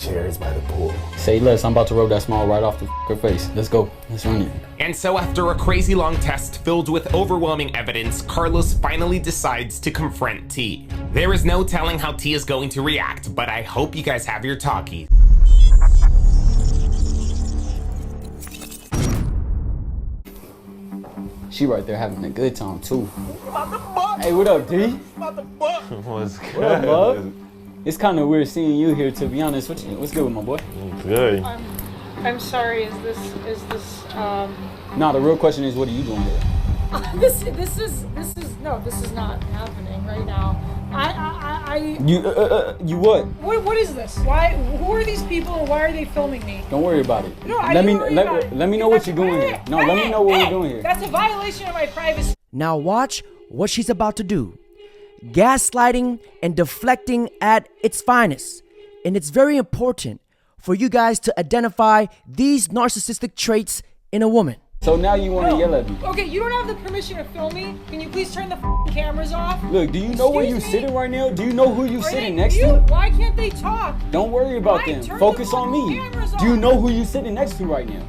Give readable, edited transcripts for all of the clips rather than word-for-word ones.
chairs by the pool. Say less, I'm about to rub that smile right off her face. Let's go, let's run it. And so after a crazy long test filled with overwhelming evidence, Carlos finally decides to confront T. There is no telling how T is going to react, but I hope you guys have your talkies. She right there having a good time too. Hey, what up, D? What's good? What up, bud? It's kind of weird seeing you here, to be honest. What's good with my boy? Good. I'm sorry. Is this? Nah, the real question is, what are you doing here? This is not happening right now. You what? What is this? Who are these people and why are they filming me? Don't worry about it. No, let me know what you're doing here. No, let me know what you're doing here. That's a violation of my privacy. Now watch what she's about to do. Gaslighting and deflecting at its finest. And it's very important for you guys to identify these narcissistic traits in a woman. So now you want to yell at me? Okay, you don't have the permission to film me. Can you please turn the cameras off? Look, do you know where you're sitting right now? Do you know who you're sitting next to? Why can't they talk? Don't worry about them. Focus on me. Do you know who you're sitting next to right now?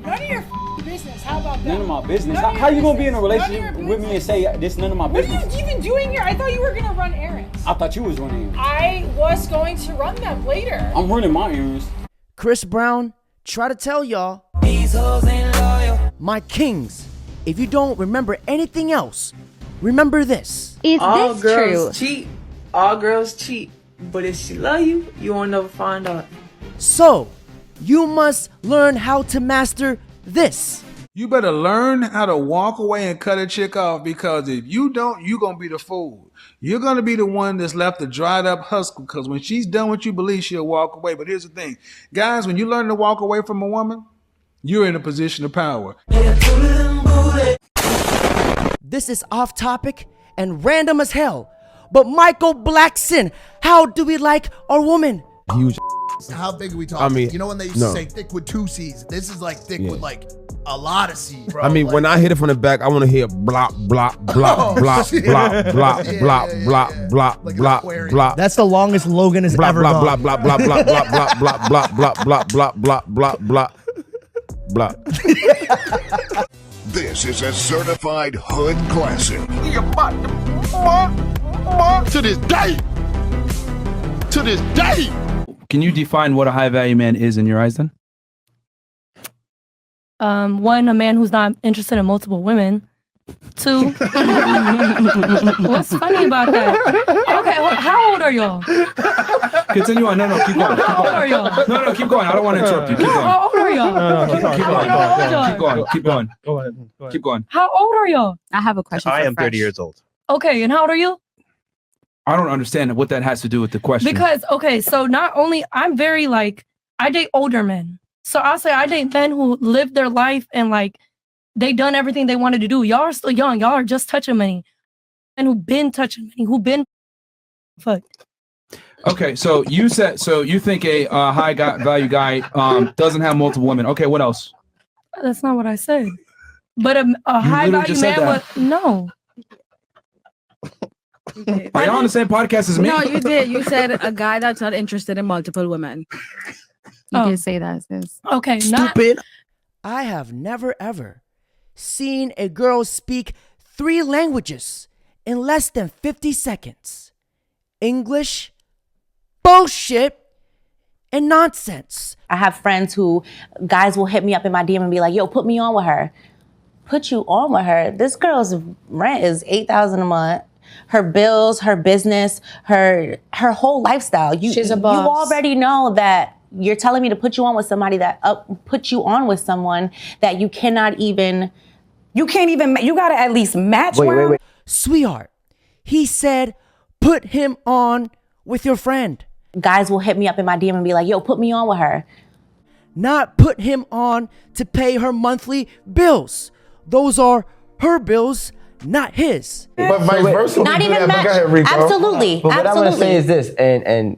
None of your business. How about that? None of my business. How you gonna be in a relationship with me and say this none of my business? What are you even doing here? I thought you were gonna run errands. I thought you was running errands. I was going to run them later. I'm running my errands. Chris Brown, try to tell y'all. These hoes ain't loyal. My kings, if you don't remember anything else, remember this. Is all this girls true? cheat. All girls cheat. But if she love you, you won't never find out. So, you must learn how to master this. You better learn how to walk away and cut a chick off, because if you don't, you're going to be the fool. You're going to be the one that's left a dried up husk, because when she's done what you believe, she'll walk away. But here's the thing. Guys, when you learn to walk away from a woman, you're in a position of power. This is off topic and random as hell. But Michael Blackson, how do we like our woman? Huge. How big are we talking? I mean, you know when they used to say thick with 2 C's? This is like thick with like a lot of C's, bro. I mean, when I hit it from the back, I want to hear blop, blop, blop, blop, blop, blop, blop, blop, blop, blop, blop. That's the longest Logan has ever gone. Blop, blop, blop, blop, blop, blop, blop, blop, blop, blop, blop, blop, blop, blop, blop. This is a certified hood classic. To this day. To this day. Can you define what a high value man is in your eyes then? One, a man who's not interested in multiple women. 2, what's funny about that? Okay, how old are y'all? Continue on. No, keep going. How old are y'all? No, keep going. I don't want to interrupt you. Keep going. How old are y'all? No, keep going. Keep going. How old are y'all? I have a question. I am 30 years old. Okay, and how old are you? I don't understand what that has to do with the question. Because, okay, so not only, I'm very I date older men. So I'll say I date men who lived their life and they done everything they wanted to do. Y'all are still young. Y'all are just touching money. And who've been touching money, who've been fucked. Okay, so you think a high value guy doesn't have multiple women. Okay, what else? That's not what I said. But a high value man no. Are y'all on the same podcast as me? No, you did. You said a guy that's not interested in multiple women. You did say that, sis. Okay, Stupid. I have never ever seen a girl speak 3 languages in less than 50 seconds. English, bullshit, and nonsense. I have friends who guys will hit me up in my DM and be like, yo, put me on with her. Put you on with her? This girl's rent is $8,000 a month. Her bills, her business, her whole lifestyle. She's a boss. You already know that you're telling me to put you on with somebody that put you on with someone that you can't even, you gotta at least match. Wait. Sweetheart, he said, put him on with your friend. Guys will hit me up in my DM and be like, yo, put me on with her. Not put him on to pay her monthly bills. Those are her bills, not his. But vice versa. Not even match. Absolutely. But what I want to say is this, and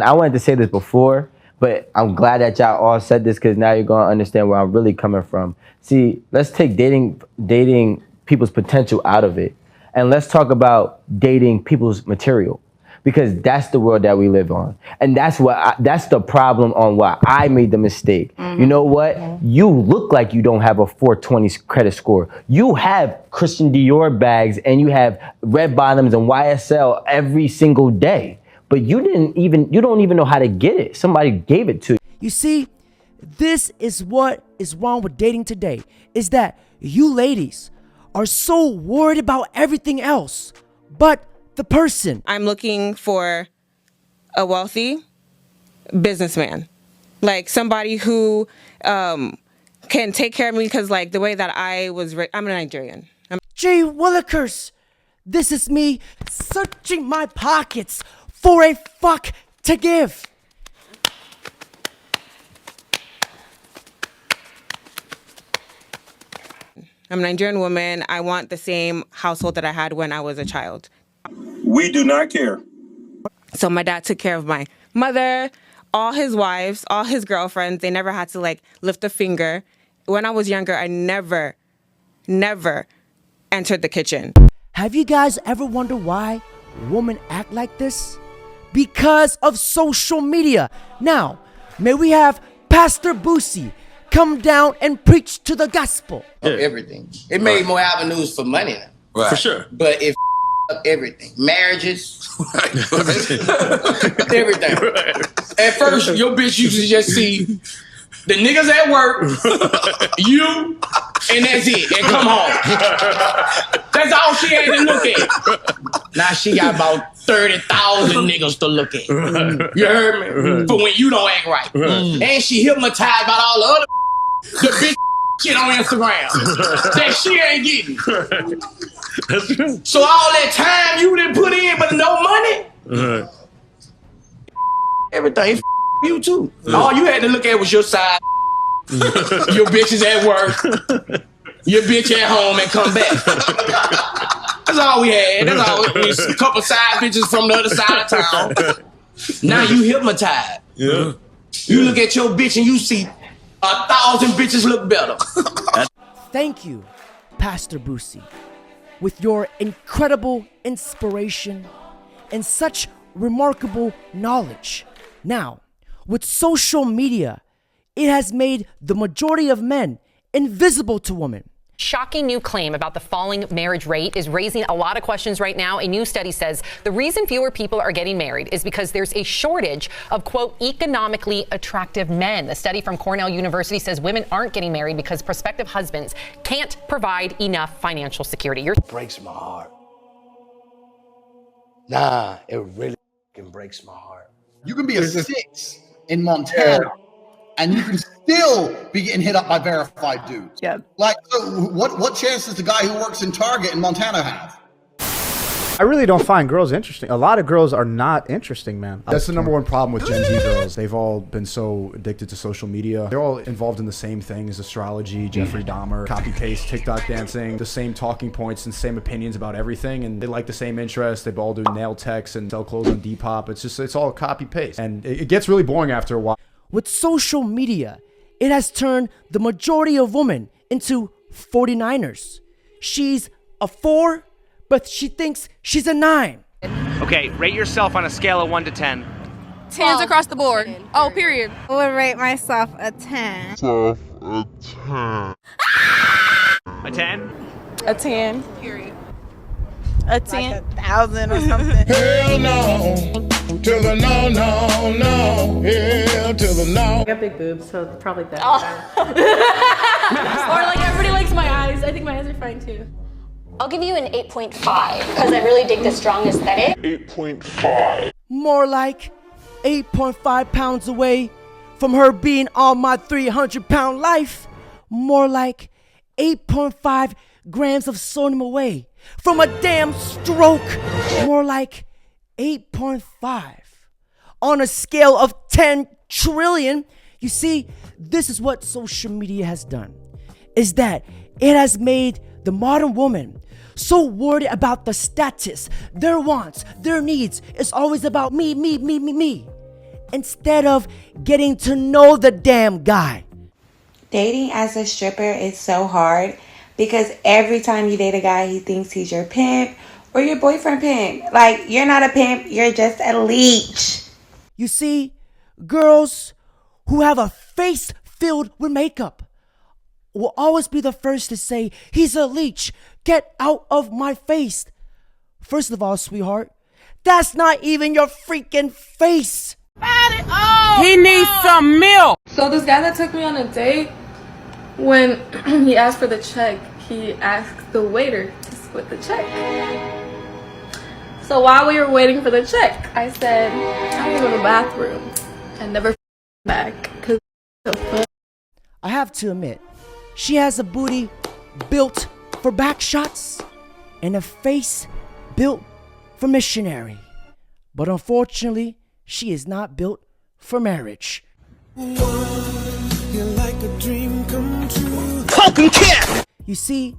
I wanted to say this before, but I'm glad that y'all all said this, because now you're going to understand where I'm really coming from. See, let's take dating people's potential out of it, and let's talk about dating people's material. because that's the world that we live on. And that's that's the problem on why I made the mistake. You know what? You look like you don't have a 420 credit score. You have Christian Dior bags and you have red bottoms and YSL every single day. But you don't even know how to get it. Somebody gave it to you. You see, this is what is wrong with dating today, is that you ladies are so worried about everything else but the person. I'm looking for a wealthy businessman, like somebody who can take care of me, because like the way that I was I'm a Nigerian. Jay Willikers, this is me searching my pockets for a fuck to give. I'm a Nigerian woman. I want the same household that I had when I was a child. We do not care. So my dad took care of my mother, all his wives, all his girlfriends. They never had to like lift a finger. When I was younger, I never entered the kitchen. Have you guys ever wondered why women act like this? Because of social media. Now, may we have Pastor Boosie come down and preach to the gospel. Everything. It made more avenues for money now. Right. For sure. But it up everything. Marriages. Everything. At first, your bitch used to just see the niggas at work, you, and that's it, and come home. That's all she had to look at. Now she got about 30,000 niggas to look at. You heard me? For when you don't act right. And she hypnotized by all the other the bitch shit on Instagram that she ain't getting. So all that time you didn't put in but no money, everything you too. All you had to look at was your side. Your bitches at work, your bitch at home, and come back. That's all we had. That's all. A couple side bitches from the other side of town. Now you hypnotized. Yeah. You look at your bitch and you see 1,000 bitches look better. Thank you, Pastor Boosie, with your incredible inspiration and such remarkable knowledge. Now, with social media, it has made the majority of men invisible to women. Shocking new claim about the falling marriage rate is raising a lot of questions right now. A new study says the reason fewer people are getting married is because there's a shortage of, quote, economically attractive men. The study from Cornell University says women aren't getting married because prospective husbands can't provide enough financial security. It breaks my heart. Nah, it really breaks my heart. You can be a 6 in Montana, and you can still be getting hit up by verified dudes. Yeah. Like, so what chance does the guy who works in Target in Montana have? I really don't find girls interesting. A lot of girls are not interesting, man. That's the number one problem with Gen Z girls. They've all been so addicted to social media. They're all involved in the same things: astrology, Jeffrey Dahmer, copy-paste, TikTok dancing, the same talking points and same opinions about everything. And they like the same interests. They all do nail techs and sell clothes on Depop. It's all copy-paste. And it gets really boring after a while. With social media, it has turned the majority of women into 49ers. She's a 4, but she thinks she's a 9. Okay, rate yourself on a scale of 1 to 10. 10s across the board. Oh, period. I would rate myself a 10. A 10? A 10. Period. A 10. Like 1,000 or something. Hell no. To the no, no, no. Hell to the no. I got big boobs, so probably that. Or like everybody likes my eyes. I think my eyes are fine too. I'll give you an 8.5 because I really dig the strong aesthetic. 8.5. More like 8.5 pounds away from her being on my 300-pound life. More like 8.5 grams of sodium away from a damn stroke. More like 8.5 on a scale of 10 trillion. You see, this is what social media has done, is that it has made the modern woman so worried about the status, their wants, their needs. It's always about me, me, me, me, me, instead of getting to know the damn guy. Dating as a stripper is so hard because every time you date a guy, he thinks he's your pimp Or your boyfriend pimp. Like, you're not a pimp, you're just a leech. You see, girls who have a face filled with makeup will always be the first to say, he's a leech, get out of my face. First of all, sweetheart, that's not even your freaking face. He needs some milk. So this guy that took me on a date, when he asked for the check, he asked the waiter to split the check. So while we were waiting for the check, I said, I was in the bathroom and never back. Cause I have to admit, she has a booty built for back shots and a face built for missionary. But unfortunately, she is not built for marriage. You're like a dream come true. Fucking kid! You see,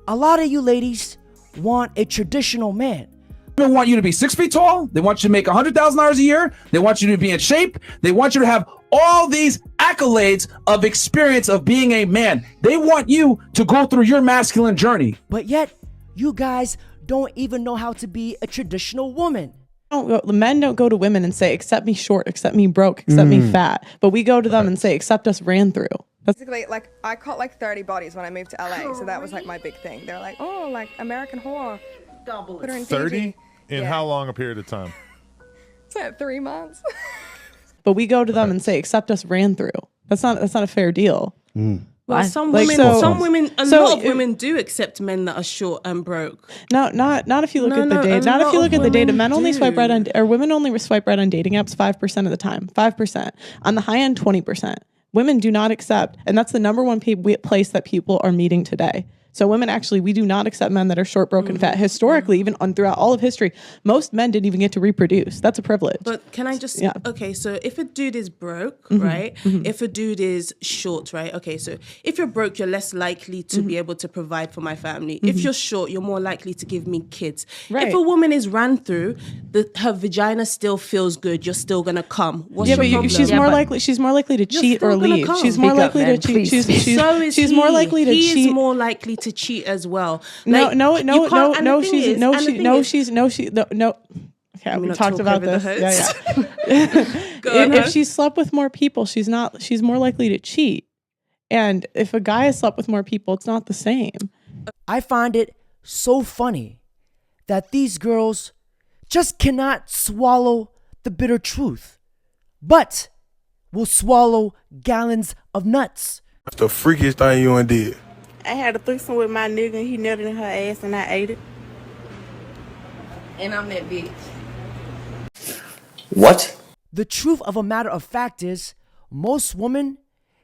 a lot of you ladies want a traditional man. They want you to be 6 feet tall. They want you to make $100,000 a year. They want you to be in shape. They want you to have all these accolades of experience of being a man. They want you to go through your masculine journey. But yet, you guys don't even know how to be a traditional woman. The men don't go to women and say, accept me short, accept me broke, accept me fat. But we go to them and say, accept us ran through. Basically, like, I caught like 30 bodies when I moved to LA, so that was like my big thing. They're like, oh, like American whore. Put her in 30? TV. In how long a period of time? It's like 3 months. But we go to them and say, accept us ran through. That's not a fair deal. Well, some Like, women, so- some women, a so lot of it- women do accept men that are short and broke. No, not if you look No, at the no, data. a Not if lot you of look at the data. women Men only swipe right do. on, or women only swipe right on dating apps 5% of the time. 5%. On the high end, 20%. Women do not accept, and that's the number one place that people are meeting today. So women actually, we do not accept men that are short, broken, fat. Historically, even throughout all of history, most men didn't even get to reproduce. That's a privilege. But can I just, Yeah. okay, so if a dude is broke, Mhm, right? mhm. If a dude is short, right? Okay, so if you're broke, you're less likely to be able to provide for my family. If Mhm. you're short, you're more likely to give me kids. Right. If a woman is ran through, her vagina still feels good, you're still gonna come. What's Yeah, your but problem? she's more likely. She's more likely to You're cheat still or gonna leave. come. She's more Speak up, likely man, to cheat. please. So is She's he. more likely to He cheat. is more likely to cheat as well. No, Like, no, you no, can't- no, and no. the thing She's is- no, and the she, thing no, is- she's no, she, no. Okay, we not talked talk about over the this. host? If she slept with more people, she's more likely to cheat. And if a guy has slept with more people, it's not the same. I find it so funny that these girls just cannot swallow the bitter truth, but will swallow gallons of nuts. That's the freakiest thing you done did. I had a threesome with my nigga and he nutted in her ass and I ate it. And I'm that bitch. What? The truth of a matter of fact is, most women,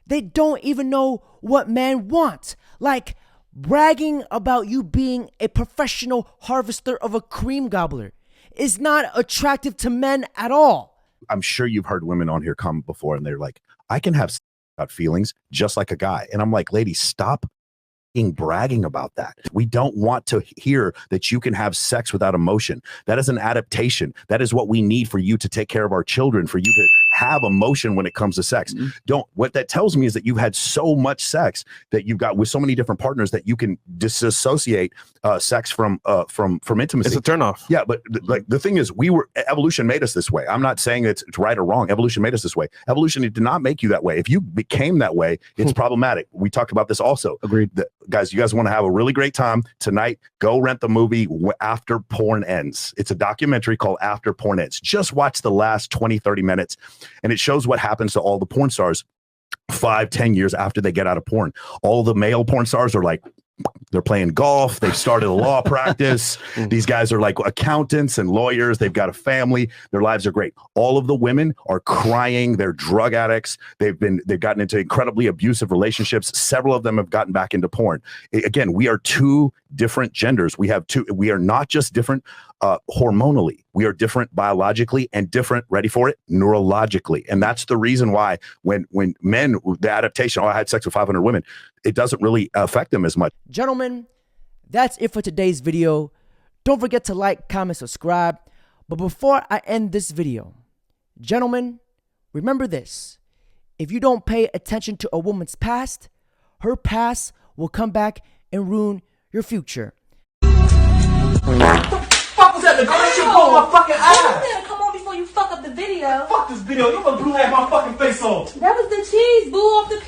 they don't even know what men want. Like bragging about you being a professional harvester of a cream gobbler is not attractive to men at all. I'm sure you've heard women on here come before and they're like, I can have about feelings just like a guy. And I'm like, ladies, stop bragging about that. We don't want to hear that you can have sex without emotion. That is an adaptation. That is what we need for you to take care of our children, for you to have emotion when it comes to sex. What that tells me is that you've had so much sex that you've got with so many different partners that you can disassociate sex from intimacy. It's a turnoff. Yeah, but like the thing is, evolution made us this way. I'm not saying it's right or wrong. Evolution made us this way. Evolution did not make you that way. If you became that way, it's problematic. We talked about this also. Agreed. Guys, you guys want to have a really great time tonight, go rent the movie After Porn Ends. It's a documentary called After Porn Ends. Just watch the last 20-30 minutes and it shows what happens to all the porn stars 5-10 years after they get out of porn. All the male porn stars are like, they're playing golf. They've started a law practice. These guys are like accountants and lawyers. They've got a family. Their lives are great. All of the women are crying. They're drug addicts. They've gotten into incredibly abusive relationships. Several of them have gotten back into porn. Again, we are two different genders. We are not just different hormonally. We are different biologically and different, ready for it, neurologically. And that's the reason why when men, the adaptation, I had sex with 500 women, it doesn't really affect them as much. Gentlemen, that's it for today's video. Don't forget to like, comment, subscribe. But before I end this video, gentlemen, remember this. If you don't pay attention to a woman's past, her past will come back and ruin your future. was that? The girl that shit blew on my fucking eye. Come on before you fuck up the video. Fuck this video. You gonna blew half my fucking face off. That was the cheese blew off the